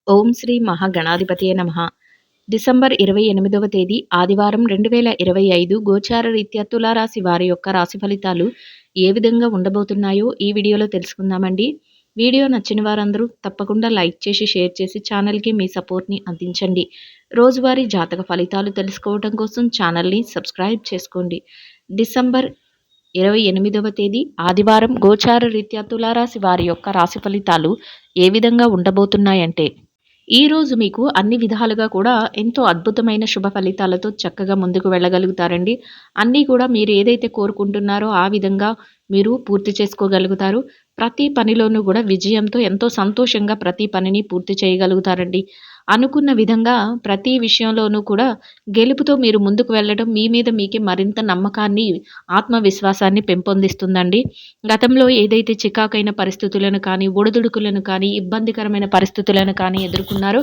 ఓం శ్రీ మహాగణాధిపతియే నమః. డిసెంబర్ 28వ తేదీ ఆదివారం 2025 గోచార రీత్యా తులారాశి వారి యొక్క రాశి ఫలితాలు ఏ విధంగా ఉండబోతున్నాయో ఈ వీడియోలో తెలుసుకుందామండి. వీడియో నచ్చిన వారందరూ తప్పకుండా లైక్ చేసి, షేర్ చేసి ఛానల్‌కి మీ సపోర్ట్‌ని అందించండి. రోజువారీ జాతక ఫలితాలు తెలుసుకోవడం కోసం ఛానల్‌ని సబ్స్క్రైబ్ చేసుకోండి. డిసెంబర్ 28వ తేదీ ఆదివారం గోచార రీత్యా తులారాశి వారి యొక్క రాశి ఫలితాలు ఏ విధంగా ఉండబోతున్నాయంటే, ఈరోజు మీకు అన్ని విధాలుగా కూడా ఎంతో అద్భుతమైన శుభ ఫలితాలతో చక్కగా ముందుకు వెళ్ళగలుగుతారండి. అన్నీ కూడా మీరు ఏదైతే కోరుకుంటున్నారో ఆ విధంగా మీరు పూర్తి చేసుకోగలుగుతారు. ప్రతి పనిలోనూ కూడా విజయంతో ఎంతో సంతోషంగా ప్రతి పనిని పూర్తి చేయగలుగుతారండి. అనుకున్న విధంగా ప్రతి విషయంలోనూ కూడా గెలుపుతో మీరు ముందుకు వెళ్ళడం మీ మీద మీకే మరింత నమ్మకాన్ని, ఆత్మవిశ్వాసాన్ని పెంపొందిస్తుందండి. గతంలో ఏదైతే చికాకైన పరిస్థితులను కానీ, ఒడిదుడుకులను కానీ, ఇబ్బందికరమైన పరిస్థితులను కానీ ఎదుర్కొన్నారో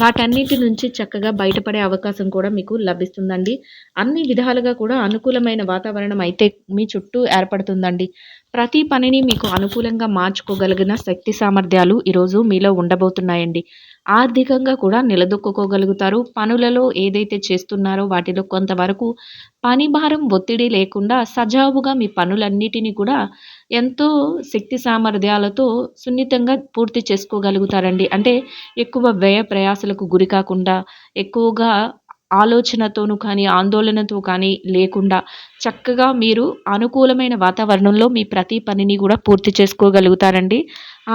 వాటన్నిటి నుంచి చక్కగా బయటపడే అవకాశం కూడా మీకు లభిస్తుందండి. అన్ని విధాలుగా కూడా అనుకూలమైన వాతావరణం అయితే మీ చుట్టూ ఏర్పడుతుందండి. ప్రతి పనిని మీకు అనుకూలంగా మార్చుకోగలిగిన శక్తి సామర్థ్యాలు ఈరోజు మీలో ఉండబోతున్నాయండి. ఆర్థికంగా కూడా నిలదొక్కుకోగలుగుతారు. పనులలో ఏదైతే చేస్తున్నారో వాటిలో కొంతవరకు పని భారం, ఒత్తిడి లేకుండా సజావుగా మీ పనులన్నిటిని కూడా ఎంతో శక్తి సామర్థ్యాలతో సున్నితంగా పూర్తి చేసుకోగలుగుతారండి. అంటే ఎక్కువ వ్యయ ప్రయాసలకు గురి కాకుండా, ఎక్కువగా ఆలోచనతోనూ కానీ, ఆందోళనతో కానీ లేకుండా చక్కగా మీరు అనుకూలమైన వాతావరణంలో మీ ప్రతి పనిని కూడా పూర్తి చేసుకోగలుగుతారండి.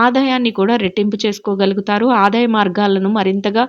ఆదాయాన్ని కూడా రెట్టింపు చేసుకోగలుగుతారు. ఆదాయ మార్గాలను మరింతగా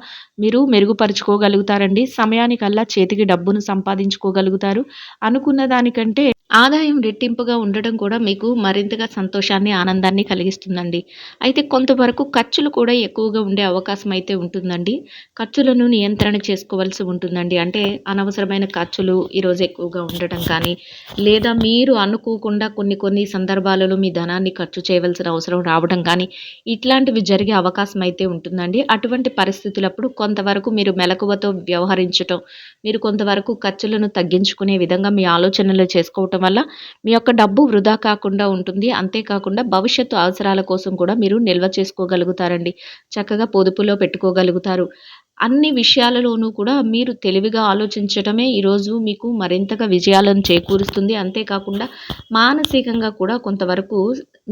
మీరు మెరుగుపరుచుకోగలుగుతారండి. సమయానికల్లా చేతికి డబ్బును సంపాదించుకోగలుగుతారు. అనుకున్న దానికంటే ఆదాయం రెట్టింపుగా ఉండడం కూడా మీకు మరింతగా సంతోషాన్ని, ఆనందాన్ని కలిగిస్తుందండి. అయితే కొంతవరకు ఖర్చులు కూడా ఎక్కువగా ఉండే అవకాశం అయితే ఉంటుందండి. ఖర్చులను నియంత్రణ చేసుకోవాల్సి ఉంటుందండి. అంటే అనవసరమైన ఖర్చులు ఈరోజు ఎక్కువగా ఉండటం కానీ, లేదా మీరు అనుకోకుండా కొన్ని సందర్భాలలో మీ ధనాన్ని ఖర్చు చేయవలసిన అవసరం రావడం కానీ, ఇట్లాంటివి జరిగే అవకాశం అయితే ఉంటుందండి. అటువంటి పరిస్థితులప్పుడు కొంతవరకు మీరు మెలకువతో వ్యవహరించటం, మీరు కొంతవరకు ఖర్చులను తగ్గించుకునే విధంగా మీ ఆలోచనలు చేసుకోవటం వల్ల మీ యొక్క డబ్బు వృధా కాకుండా ఉంటుంది. అంతేకాకుండా భవిష్యత్తు అవసరాల కోసం కూడా మీరు నిల్వ చేసుకోగలుగుతారండి. చక్కగా పొదుపులో పెట్టుకోగలుగుతారు. అన్ని విషయాలలోనూ కూడా మీరు తెలివిగా ఆలోచించటమే ఈరోజు మీకు మరింతగా విజయాలను చేకూరుస్తుంది. అంతేకాకుండా మానసికంగా కూడా కొంతవరకు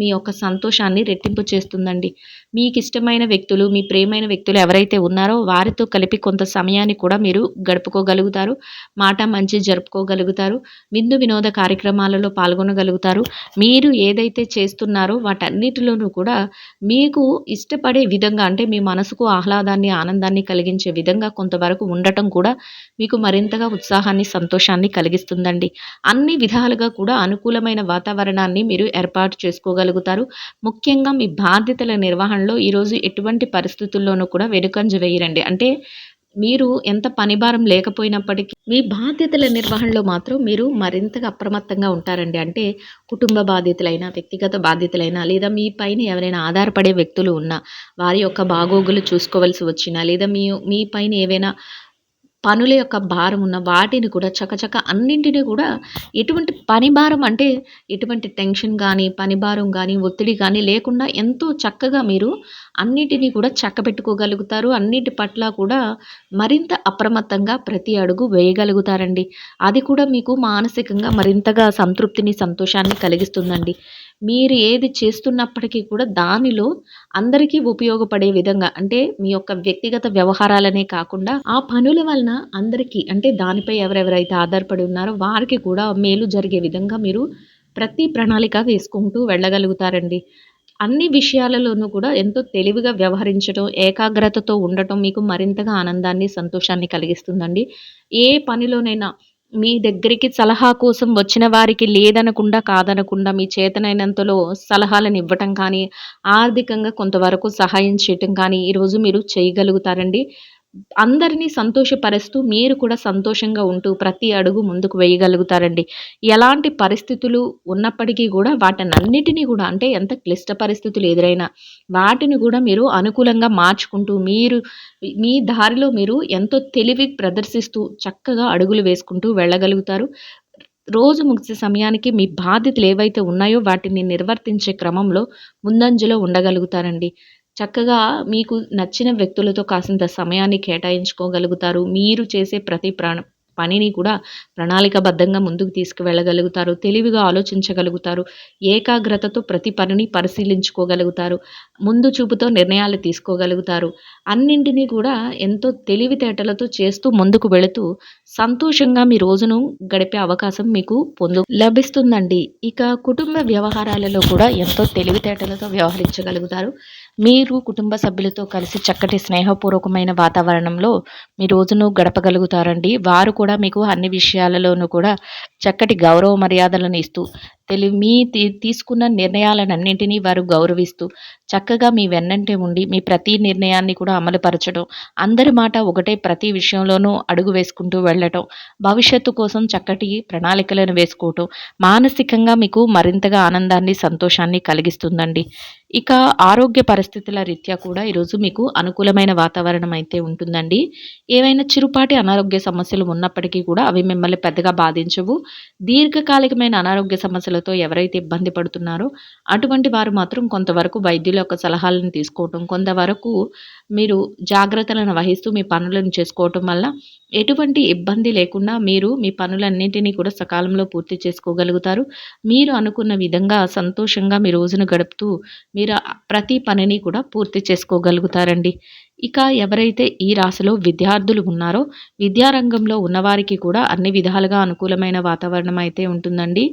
మీ యొక్క సంతోషాన్ని రెట్టింపు చేస్తుందండి. మీకిష్టమైన వ్యక్తులు, మీ ప్రియమైన వ్యక్తులు ఎవరైతే ఉన్నారో వారితో కలిపి కొంత సమయాన్ని కూడా మీరు గడుపుకోగలుగుతారు. మాట మంచి జరుపుకోగలుగుతారు. విందు వినోద కార్యక్రమాలలో పాల్గొనగలుగుతారు. మీరు ఏదైతే చేస్తున్నారో వాటన్నిటిలోనూ కూడా మీకు ఇష్టపడే విధంగా, అంటే మీ మనసుకు ఆహ్లాదాన్ని, ఆనందాన్ని కలిగించే విధంగా కొంతవరకు ఉండటం కూడా మీకు మరింతగా ఉత్సాహాన్ని, సంతోషాన్ని కలిగిస్తుందండి. అన్ని విధాలుగా కూడా అనుకూలమైన వాతావరణాన్ని మీరు ఏర్పాటు చేసుకోగలుగుతారు. ముఖ్యంగా మీ బాధ్యతల నిర్వహణలో ఈరోజు ఎటువంటి పరిస్థితుల్లోనూ కూడా వెనుకంజ వేయరండి. అంటే మీరు ఎంత పని భారం లేకపోయినప్పటికీ మీ బాధ్యతల నిర్వహణలో మాత్రం మీరు మరింతగా అప్రమత్తంగా ఉంటారండి. అంటే కుటుంబ బాధ్యతలైనా, వ్యక్తిగత బాధ్యతలైనా, లేదా మీ పైన ఎవరైనా ఆధారపడే వ్యక్తులు ఉన్నా, వారి యొక్క బాగోగులు చూసుకోవాల్సి వచ్చినా, లేదా మీ పైన ఏవైనా పనుల యొక్క భారం ఉన్న వాటిని కూడా చకచక అన్నింటిని కూడా ఎటువంటి పని భారం అంటే ఎటువంటి టెన్షన్ కానీ, పని భారం కానీ, ఒత్తిడి కానీ లేకుండా ఎంతో చక్కగా మీరు అన్నిటిని కూడా చక్కబెట్టుకోగలుగుతారు. అన్నిటి పట్ల కూడా మరింత అప్రమత్తంగా ప్రతి అడుగు వేయగలుగుతారండి. అది కూడా మీకు మానసికంగా మరింతగా సంతృప్తిని, సంతోషాన్ని కలిగిస్తుందండి. మీరు ఏది చేస్తున్నప్పటికీ కూడా దానిలో అందరికీ ఉపయోగపడే విధంగా, అంటే మీ యొక్క వ్యక్తిగత వ్యవహారాలనే కాకుండా ఆ పనుల వలన అందరికీ, అంటే దానిపై ఎవరెవరైతే ఆధారపడి ఉన్నారో వారికి కూడా మేలు జరిగే విధంగా మీరు ప్రతి ప్రణాళిక వేసుకుంటూ వెళ్ళగలుగుతారండి. అన్ని విషయాలలోనూ కూడా ఎంతో తెలివిగా వ్యవహరించటం, ఏకాగ్రతతో ఉండటం మీకు మరింతగా ఆనందాన్ని, సంతోషాన్ని కలిగిస్తుందండి. ఏ పనిలోనైనా మీ దగ్గరికి సలహా కోసం వచ్చిన వారికి లేదనకుండా, కాదనకుండా మీ చేతనైనంతలో సలహాలను ఇవ్వటం కానీ, ఆర్థికంగా కొంతవరకు సహాయం చేయటం కానీ ఈరోజు మీరు చేయగలుగుతారండి. అందరినీ సంతోషపరుస్తూ మీరు కూడా సంతోషంగా ఉంటూ ప్రతి అడుగు ముందుకు వేయగలుగుతారండి. ఎలాంటి పరిస్థితులు ఉన్నప్పటికీ కూడా వాటనన్నిటిని కూడా, అంటే ఎంత క్లిష్ట పరిస్థితులు ఎదురైనా వాటిని కూడా మీరు అనుకూలంగా మార్చుకుంటూ మీ దారిలో మీరు ఎంతో తెలివి ప్రదర్శిస్తూ చక్కగా అడుగులు వేసుకుంటూ వెళ్ళగలుగుతారు. రోజు ముగిసే సమయానికి మీ బాధ్యతలు ఏవైతే ఉన్నాయో వాటిని నిర్వర్తించే క్రమంలో ముందంజలో ఉండగలుగుతారండి. చక్కగా మీకు నచ్చిన వ్యక్తులతో కాసింత సమయాన్ని కేటాయించుకోగలుగుతారు. మీరు చేసే ప్రతి పనిని కూడా ప్రణాళికాబద్ధంగా ముందుకు తీసుకువెళ్ళగలుగుతారు. తెలివిగా ఆలోచించగలుగుతారు. ఏకాగ్రతతో ప్రతి పనిని పరిశీలించుకోగలుగుతారు. ముందు చూపుతో నిర్ణయాలు తీసుకోగలుగుతారు. అన్నింటినీ కూడా ఎంతో తెలివితేటలతో చేస్తూ ముందుకు వెళుతూ సంతోషంగా మీ రోజును గడిపే అవకాశం మీకు లభిస్తుందండి. ఇక కుటుంబ వ్యవహారాలలో కూడా ఎంతో తెలివితేటలతో వ్యవహరించగలుగుతారు. మీరు కుటుంబ సభ్యులతో కలిసి చక్కటి స్నేహపూర్వకమైన వాతావరణంలో మీ రోజును గడపగలుగుతారండి. వారు కూడా మీకు అన్ని విషయాలలోనూ కూడా చక్కటి గౌరవ మర్యాదలను ఇస్తూ మీ తీసుకున్న నిర్ణయాలన్నింటినీ వారు గౌరవిస్తూ చక్కగా మీ వెన్నంటే ఉండి మీ ప్రతి నిర్ణయాన్ని కూడా అమలుపరచడం, అందరి మాట ఒకటే ప్రతి విషయంలోనూ అడుగు వేసుకుంటూ వెళ్ళటం, భవిష్యత్తు కోసం చక్కటి ప్రణాళికలను వేసుకోవటం మానసికంగా మీకు మరింతగా ఆనందాన్ని, సంతోషాన్ని కలిగిస్తుందండి. ఇక ఆరోగ్య పరిస్థితుల రీత్యా కూడా ఈరోజు మీకు అనుకూలమైన వాతావరణం అయితే ఉంటుందండి. ఏవైనా చిరుపాటి అనారోగ్య సమస్యలు ఉన్నప్పటికీ కూడా అవి మిమ్మల్ని పెద్దగా బాధించవు. దీర్ఘకాలికమైన అనారోగ్య సమస్యలతో ఎవరైతే ఇబ్బంది పడుతున్నారో అటువంటి వారు మాత్రం కొంతవరకు వైద్యుల యొక్క సలహాలను తీసుకోవటం, కొంతవరకు మీరు జాగ్రత్తలను వహిస్తూ మీ పనులను చేసుకోవటం వల్ల ఎటువంటి ఇబ్బంది లేకుండా మీరు మీ పనులన్నింటినీ కూడా సకాలంలో పూర్తి చేసుకోగలుగుతారు. మీరు అనుకున్న విధంగా సంతోషంగా మీ రోజును గడుపుతూ మీరు ప్రతి పనిని కూడా పూర్తి చేసుకోగలుగుతారండి. ఇక ఎవరైతే ఈ రాశిలో విద్యార్థులు ఉన్నారో విద్యారంగంలో ఉన్నవారికి కూడా అన్ని విధాలుగా అనుకూలమైన వాతావరణం అయితే ఉంటుందండి.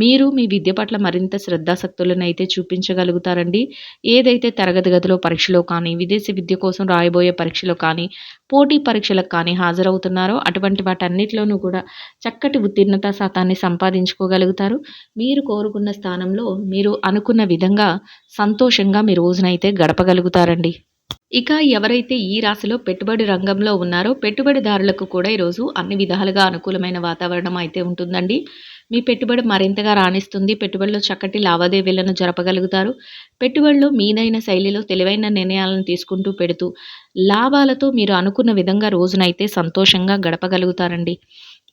మీరు మీ విద్య పట్ల మరింత శ్రద్ధాశక్తులను అయితే చూపించగలుగుతారండి. ఏదైతే తరగతి గదిలో పరీక్షలో కానీ, విదేశీ విద్య కోసం రాయబోయే పరీక్షలో కానీ, పోటీ పరీక్షలకు కానీ హాజరవుతున్నారో అటువంటి వాటన్నిటిలోనూ కూడా చక్కటి ఉత్తీర్ణత శాతాన్ని సంపాదించుకోగలుగుతారు. మీరు కోరుకున్న స్థానంలో మీరు అనుకున్న విధంగా సంతోషంగా మీ రోజునైతే గడపగలుగుతారండి. ఇక ఎవరైతే ఈ రాశిలో పెట్టుబడి రంగంలో ఉన్నారో పెట్టుబడిదారులకు కూడా ఈరోజు అన్ని విధాలుగా అనుకూలమైన వాతావరణం అయితే ఉంటుందండి. మీ పెట్టుబడి మరింతగా రాణిస్తుంది. పెట్టుబడిలో చక్కటి లావాదేవీలను జరపగలుగుతారు. పెట్టుబడిలో మీదైన శైలిలో తెలివైన నిర్ణయాలను తీసుకుంటూ పెడుతూ లాభాలతో మీరు అనుకున్న విధంగా రోజునైతే సంతోషంగా గడపగలుగుతారండి.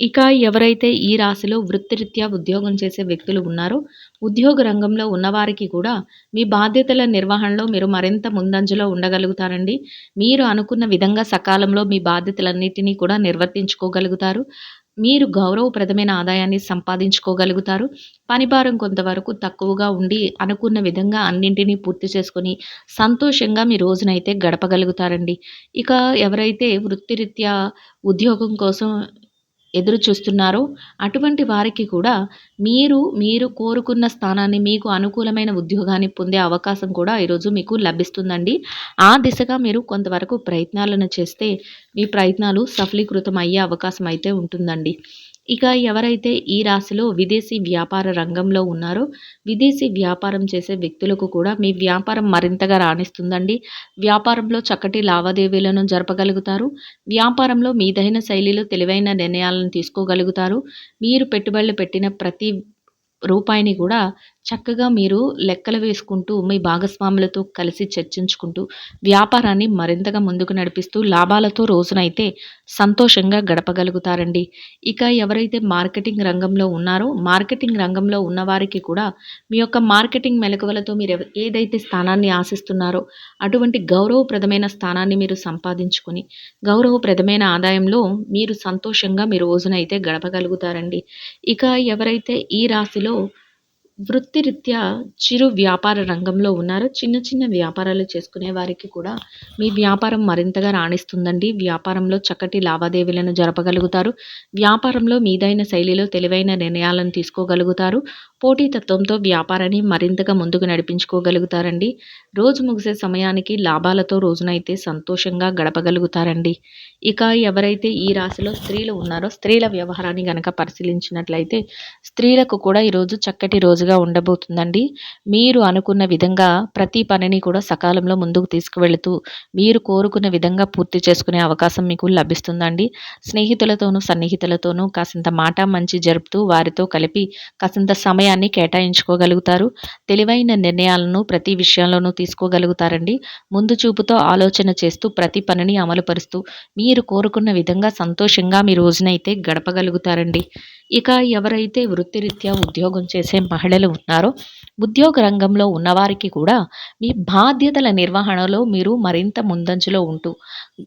ఇక ఎవరైతే ఈ రాశిలో వృత్తిరీత్యా ఉద్యోగం చేసే వ్యక్తులు ఉన్నారో ఉద్యోగ రంగంలో ఉన్నవారికి కూడా మీ బాధ్యతల నిర్వహణలో మీరు మరింత ముందంజలో ఉండగలుగుతారండి. మీరు అనుకున్న విధంగా సకాలంలో మీ బాధ్యతలన్నిటినీ కూడా నిర్వర్తించుకోగలుగుతారు. మీరు గౌరవప్రదమైన ఆదాయాన్ని సంపాదించుకోగలుగుతారు. పనిభారం కొంతవరకు తక్కువగా ఉండి అనుకున్న విధంగా అన్నింటినీ పూర్తి చేసుకొని సంతోషంగా మీ రోజునైతే గడపగలుగుతారండి. ఇక ఎవరైతే వృత్తిరీత్యా ఉద్యోగం కోసం ఎదురు చూస్తున్నారో అటువంటి వారికి కూడా మీరు కోరుకున్న స్థానాన్ని, మీకు అనుకూలమైన ఉద్యోగాన్ని పొందే అవకాశం కూడా ఈరోజు మీకు లభిస్తుందండి. ఆ దిశగా మీరు కొంతవరకు ప్రయత్నాలను చేస్తే మీ ప్రయత్నాలు సఫలీకృతం అయ్యే అవకాశం అయితే ఉంటుందండి. ఇక ఎవరైతే ఈ రాశిలో విదేశీ వ్యాపార రంగంలో ఉన్నారో విదేశీ వ్యాపారం చేసే వ్యక్తులకు కూడా మీ వ్యాపారం మరింతగా రాణిస్తుందండి. వ్యాపారంలో చక్కటి లావాదేవీలను జరపగలుగుతారు. వ్యాపారంలో మీదైన శైలిలో తెలివైన నిర్ణయాలను తీసుకోగలుగుతారు. మీరు పెట్టుబడులు పెట్టిన ప్రతి రూపాయిని కూడా చక్కగా మీరు లెక్కలు వేసుకుంటూ మీ భాగస్వాములతో కలిసి చర్చించుకుంటూ వ్యాపారాన్ని మరింతగా ముందుకు నడిపిస్తూ లాభాలతో రోజునైతే సంతోషంగా గడపగలుగుతారండి. ఇక ఎవరైతే మార్కెటింగ్ రంగంలో ఉన్నారో మార్కెటింగ్ రంగంలో ఉన్నవారికి కూడా మీ యొక్క మార్కెటింగ్ మెలకువలతో మీరు ఏదైతే స్థానాన్ని ఆశిస్తున్నారో అటువంటి గౌరవప్రదమైన స్థానాన్ని మీరు సంపాదించుకొని గౌరవప్రదమైన ఆదాయంలో మీరు సంతోషంగా మీ రోజునైతే గడపగలుగుతారండి. ఇక ఎవరైతే ఈ రాశిలో వృత్తిరీత్యా చిరు వ్యాపార రంగంలో ఉన్నారో చిన్న చిన్న వ్యాపారాలు చేసుకునే వారికి కూడా మీ వ్యాపారం మరింతగా రాణిస్తుందండి. వ్యాపారంలో చక్కటి లావాదేవీలను జరపగలుగుతారు. వ్యాపారంలో మీదైన శైలిలో తెలివైన నిర్ణయాలను తీసుకోగలుగుతారు. పోటీతత్వంతో వ్యాపారాన్ని మరింతగా ముందుకు నడిపించుకోగలుగుతారండి. రోజు ముగిసే సమయానికి లాభాలతో రోజునైతే సంతోషంగా గడపగలుగుతారండి. ఇక ఎవరైతే ఈ రాశిలో స్త్రీలు ఉన్నారో స్త్రీల వ్యవహారాన్ని గనక పరిశీలించినట్లయితే స్త్రీలకు కూడా ఈరోజు చక్కటి రోజుగా ఉండబోతుందండి. మీరు అనుకున్న విధంగా ప్రతి పనిని కూడా సకాలంలో ముందుకు తీసుకువెళుతూ మీరు కోరుకున్న విధంగా పూర్తి చేసుకునే అవకాశం మీకు లభిస్తుందండి. స్నేహితులతోనూ సన్నిహితులతోనూ కాసింత మాట మంచి జరుపుతూ వారితో కలిపి కాసింత సమయాన్ని కేటాయించుకోగలుగుతారు. తెలివైన నిర్ణయాలను ప్రతి విషయంలోనూ తీసుకోగలుగుతారండి. ముందు చూపుతో ఆలోచన చేస్తూ ప్రతి పనిని అమలుపరుస్తూ మీరు కోరుకున్న విధంగా సంతోషంగా మీ రోజునైతే గడపగలుగుతారండి. ఇక ఎవరైతే వృత్తిరీత్యా ఉద్యోగం చేసే మహిళ మహిళలు ఉన్నారో ఉద్యోగ రంగంలో ఉన్నవారికి కూడా మీ బాధ్యతల నిర్వహణలో మీరు మరింత ముందంజలో ఉంటూ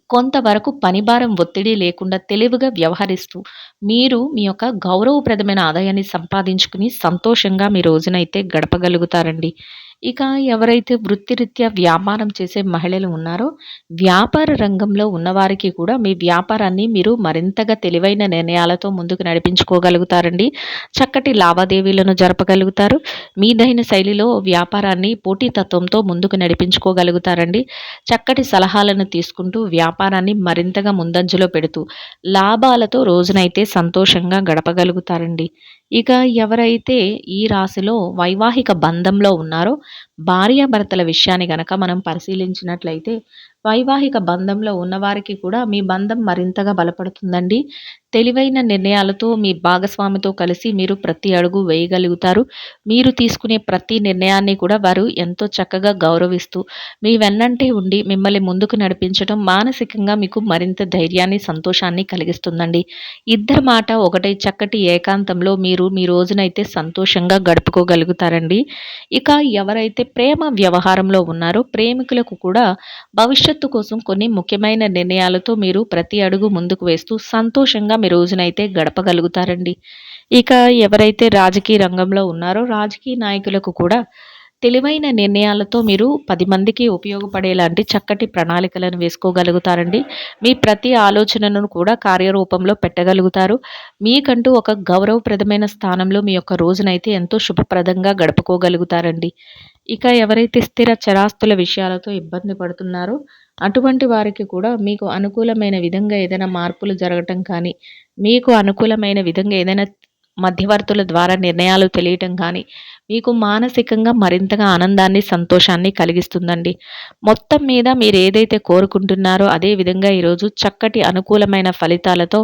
కొంతవరకు పనిభారం ఒత్తిడి లేకుండా తెలివిగా వ్యవహరిస్తూ మీరు మీ యొక్క గౌరవప్రదమైన ఆదాయాన్ని సంపాదించుకుని సంతోషంగా మీ రోజునైతే గడపగలుగుతారండి. ఇక ఎవరైతే వృత్తిరీత్యా వ్యాపారం చేసే మహిళలు ఉన్నారో, వ్యాపార రంగంలో ఉన్నవారికి కూడా మీ వ్యాపారాన్ని మీరు మరింతగా తెలివైన నిర్ణయాలతో ముందుకు నడిపించుకోగలుగుతారండి. చక్కటి లావాదేవీలను జరపగలుగుతారు. మీదైన శైలిలో వ్యాపారాన్ని పోటీతత్వంతో ముందుకు నడిపించుకోగలుగుతారండి. చక్కటి సలహాలను తీసుకుంటూ వ్యాపారాన్ని మరింతగా ముందంజలో పెడుతూ లాభాలతో రోజునైతే సంతోషంగా గడపగలుగుతారండి. ఇక ఎవరైతే ఈ రాశిలో వైవాహిక బంధంలో ఉన్నారో, భార్యాభర్తల విషయాన్ని గనక మనం పరిశీలించినట్లయితే, వైవాహిక బంధంలో ఉన్నవారికి కూడా మీ బంధం మరింతగా బలపడుతుందండి. తెలివైన నిర్ణయాలతో మీ భాగస్వామితో కలిసి మీరు ప్రతి అడుగు వేయగలుగుతారు. మీరు తీసుకునే ప్రతి నిర్ణయాన్ని కూడా వారు ఎంతో చక్కగా గౌరవిస్తూ, మీ వెన్నంటే ఉండి మిమ్మల్ని ముందుకు నడిపించడం మానసికంగా మీకు మరింత ధైర్యాన్ని, సంతోషాన్ని కలిగిస్తుందండి. ఇద్దరి మాట ఒకటై చక్కటి ఏకాంతంలో మీరు మీ రోజునైతే సంతోషంగా గడుపుకోగలుగుతారండి. ఇక ఎవరైతే ప్రేమ వ్యవహారంలో ఉన్నారో ప్రేమికులకు కూడా భవిష్యత్తు కోసం కొన్ని ముఖ్యమైన నిర్ణయాలతో మీరు ప్రతి అడుగు ముందుకు వేస్తూ సంతోషంగా మీ రోజునైతే గడపగలుగుతారండి. ఇక ఎవరైతే రాజకీయ రంగంలో ఉన్నారో రాజకీయ నాయకులకు కూడా తెలివైన నిర్ణయాలతో మీరు 10 మందికి ఉపయోగపడేలాంటి చక్కటి ప్రణాళికలను వేసుకోగలుగుతారండి. మీ ప్రతి ఆలోచనను కూడా కార్యరూపంలో పెట్టగలుగుతారు. మీకంటూ ఒక గౌరవప్రదమైన స్థానంలో మీ యొక్క రోజునైతే ఎంతో శుభప్రదంగా గడుపుకోగలుగుతారండి. ఇక ఎవరైతే స్థిర చరాస్తుల విషయాలతో ఇబ్బంది పడుతున్నారో అటువంటి వారికి కూడా మీకు అనుకూలమైన విధంగా ఏదైనా మార్పులు జరగటం కానీ, మీకు అనుకూలమైన విధంగా ఏదైనా మధ్యవర్తుల ద్వారా నిర్ణయాలు తెలియటం కానీ మీకు మానసికంగా మరింతగా ఆనందాన్ని, సంతోషాన్ని కలిగిస్తుందండి. మొత్తం మీద మీరు ఏదైతే కోరుకుంటున్నారో అదే విధంగా ఈరోజు చక్కటి అనుకూలమైన ఫలితాలతో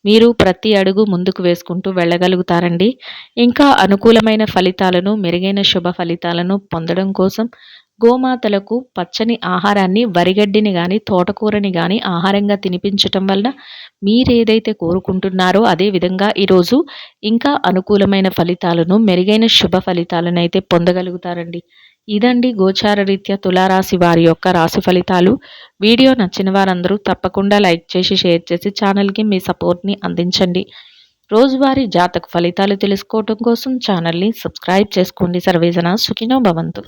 మీరు ప్రతి అడుగు ముందుకు వేసుకుంటూ వెళ్ళగలుగుతారండి. ఇంకా అనుకూలమైన ఫలితాలను, మెరుగైన శుభ ఫలితాలను పొందడం కోసం గోమాతలకు పచ్చని ఆహారాన్ని, వరిగడ్డిని గాని, తోటకూరని గాని ఆహారంగా తినిపించటం వలన మీరేదైతే కోరుకుంటున్నారో అదే విధంగా ఈరోజు ఇంకా అనుకూలమైన ఫలితాలను, మెరుగైన శుభ ఫలితాలను అయితే పొందగలుగుతారండి. ఇదండి గోచార రీత్యా తులారాశి వారి యొక్క రాశి ఫలితాలు. వీడియో నచ్చిన వారందరూ తప్పకుండా లైక్ చేసి, షేర్ చేసి ఛానల్‌కి మీ సపోర్ట్‌ని అందించండి. రోజువారీ జాతక ఫలితాలు తెలుసుకోవటం కోసం ఛానల్‌ని సబ్స్క్రైబ్ చేసుకోండి. సర్వేజన సుఖినో భవంతు.